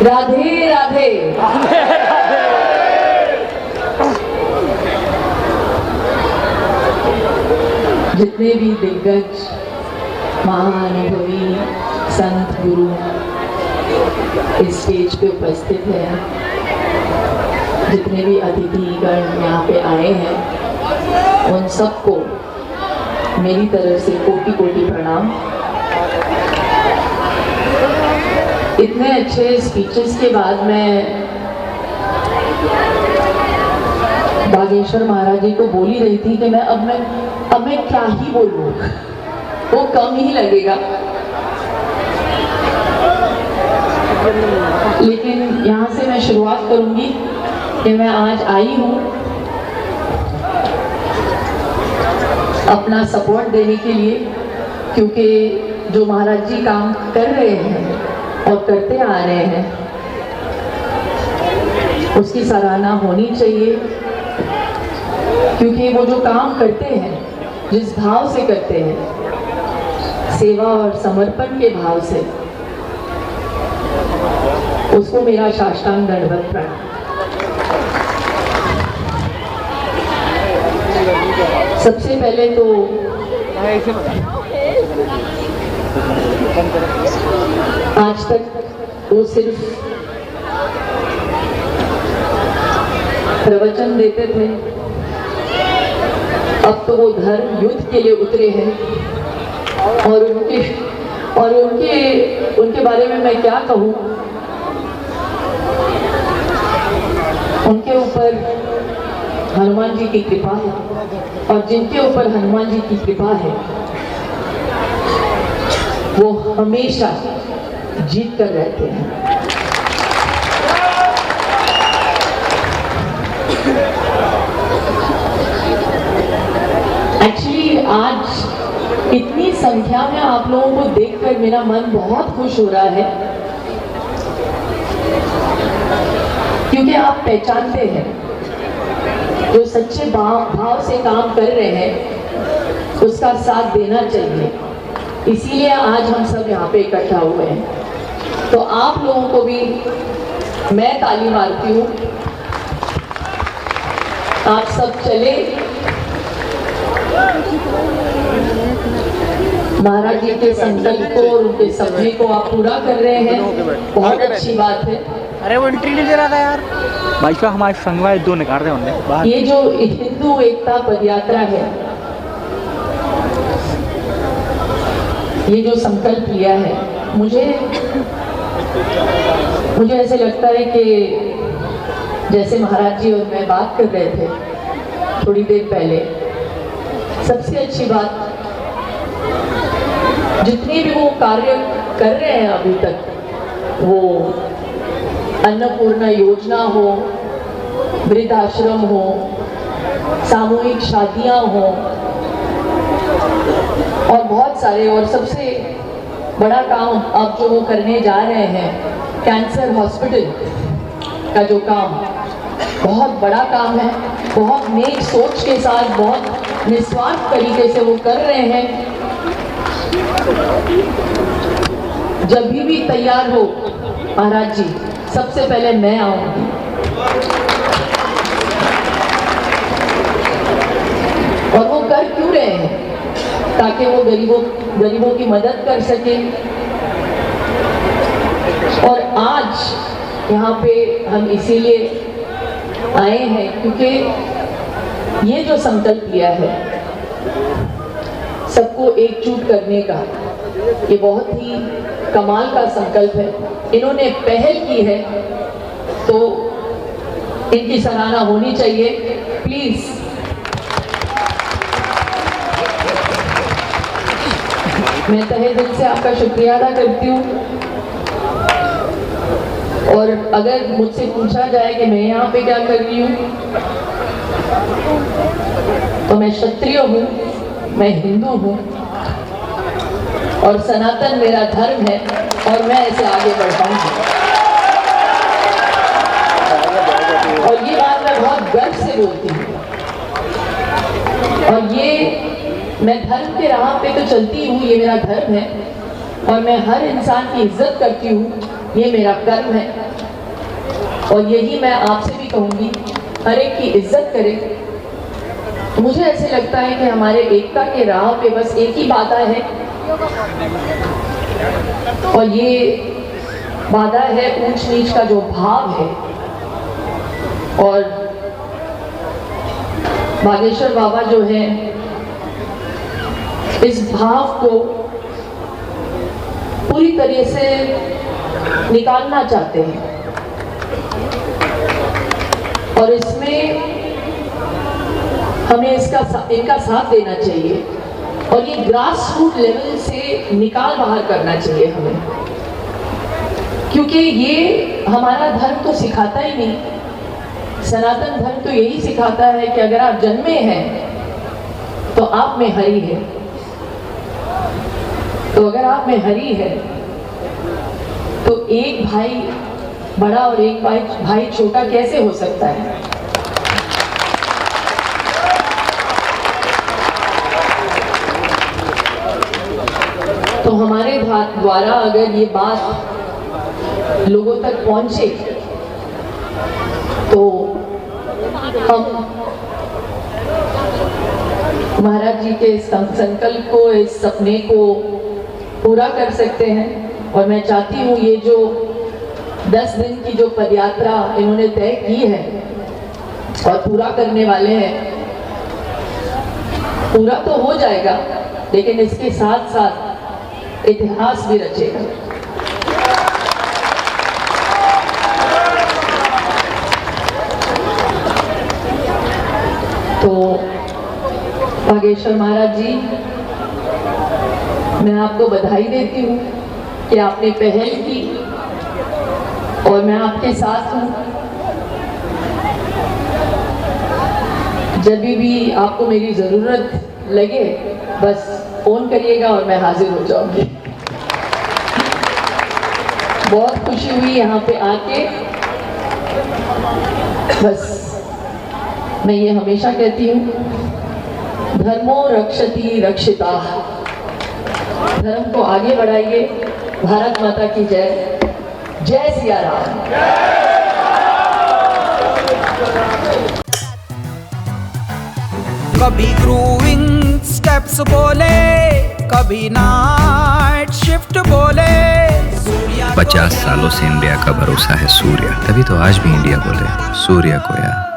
राधे राधे। जितने भी दिग्गज महाअनुभवी संत गुरु इस स्टेज पे उपस्थित हैं, जितने भी अतिथिगण यहाँ पे आए हैं, उन सबको मेरी तरफ से कोटि कोटि प्रणाम। इतने अच्छे स्पीचेस के बाद मैं बागेश्वर महाराज जी को बोल ही रही थी कि अब मैं क्या ही बोलूं, वो कम ही लगेगा। लेकिन यहाँ से मैं शुरुआत करूंगी कि मैं आज आई हूँ अपना सपोर्ट देने के लिए, क्योंकि जो महाराज जी काम कर रहे हैं और करते आ रहे हैं उसकी सराहना होनी चाहिए। क्योंकि वो जो काम करते हैं, जिस भाव से करते हैं, सेवा और समर्पण के भाव से, उसको मेरा साष्टांग दंडवत प्रणाम। सबसे पहले तो आज तक वो सिर्फ प्रवचन देते थे, अब तो वो धर्म युद्ध के लिए उतरे हैं। और उनके बारे में मैं क्या कहूँ, उनके ऊपर हनुमान जी की कृपा है, और जिनके ऊपर हनुमान जी की कृपा है वो हमेशा जीत कर रहते हैं। एक्चुअली आज इतनी संख्या में आप लोगों को देखकर मेरा मन बहुत खुश हो रहा है, क्योंकि आप पहचानते हैं जो सच्चे भाव से काम कर रहे हैं उसका साथ देना चाहिए। इसीलिए आज हम सब यहाँ पे इकट्ठा हुए हैं। तो आप लोगों को भी मैं ताली मारती हूँ। आप सब चले, महाराज जी के संकल्प को और उनके सपने को आप पूरा कर रहे हैं, बहुत अच्छी बात है। अरे वो एंट्री नहीं दे रहा था यार। भाई साहब हमारे संगवारी दो निकाल रहे होंगे। ये जो हिंदू एकता पदयात्रा है, ये जो संकल्प लिया है, मुझे ऐसे लगता है कि जैसे महाराज जी और मैं बात कर रहे थे थोड़ी देर पहले, सबसे अच्छी बात, जितने भी वो कार्य कर रहे हैं अभी तक, वो अन्नपूर्णा योजना हो, वृद्धाश्रम हो, सामूहिक शादियां हो, और बहुत सारे, और सबसे बड़ा काम अब जो वो करने जा रहे हैं, कैंसर हॉस्पिटल का जो काम, बहुत बड़ा काम है, बहुत नेक सोच के साथ, बहुत निस्वार्थ तरीके से वो कर रहे हैं। जब भी तैयार हो महाराज जी, सबसे पहले मैं आऊंगी। और वो कर क्यों रहे हैं? ताकि वो गरीबों की मदद कर सके। और आज यहाँ पे हम इसीलिए आए हैं क्योंकि ये जो संकल्प लिया है सबको एकजुट करने का, ये बहुत ही कमाल का संकल्प है। इन्होंने पहल की है तो इनकी सराहना होनी चाहिए। प्लीज मैं तहे दिल से आपका शुक्रिया अदा करती हूँ। और अगर मुझसे पूछा जाए कि मैं यहाँ पे क्या कर रही हूँ, तो मैं क्षत्रिय हूँ, मैं हिंदू हूँ, और सनातन मेरा धर्म है, और मैं ऐसे आगे बढ़ पाऊंगी। और ये बात मैं बहुत गर्व से बोलती हूँ। और ये मैं धर्म के राह पे तो चलती हूँ, ये मेरा धर्म है, और मैं हर इंसान की इज्जत करती हूँ, ये मेरा कर्म है और यही मैं आपसे भी कहूँगी, हर एक की इज्जत करें। मुझे ऐसे लगता है कि हमारे एकता के राह पे बस एक ही बाधा है और ये बाधा है ऊंच नीच का जो भाव है। और बागेश्वर बाबा जो है इस भाव को पूरी तरह से निकालना चाहते हैं और इसमें हमें इनका साथ देना चाहिए और ये ग्रास रूट लेवल से निकाल बाहर करना चाहिए हमें, क्योंकि ये हमारा धर्म तो सिखाता ही नहीं। सनातन धर्म तो यही सिखाता है कि अगर आप जन्मे हैं तो आप में हरि है, तो अगर आप में हरि है तो एक भाई बड़ा और एक भाई छोटा कैसे हो सकता है। तो हमारे द्वारा अगर ये बात लोगों तक पहुंचे तो हम महाराज जी के इस संकल्प को, इस सपने को पूरा कर सकते हैं। और मैं चाहती हूँ ये जो 10 दिन की जो पदयात्रा इन्होंने तय की है और पूरा करने वाले हैं, पूरा तो हो जाएगा लेकिन इसके साथ साथ इतिहास भी रचेगा। तो बागेश्वर महाराज जी, मैं आपको बधाई देती हूँ कि आपने पहल की और मैं आपके साथ हूँ। जब भी आपको मेरी ज़रूरत लगे बस फ़ोन करिएगा और मैं हाजिर हो जाऊँगी। बहुत खुशी हुई यहाँ पे आके। बस मैं ये हमेशा कहती हूँ, धर्मो रक्षति रक्षिता। धर्म को आगे बढ़ाइए। भारत माता की जय। जय सिया राम। कभी ग्रूविंग स्टेप्स बोले, कभी नाइट शिफ्ट बोले। 50 सालों से इंडिया का भरोसा है सूर्य, तभी तो आज भी इंडिया बोले सूर्य को यार।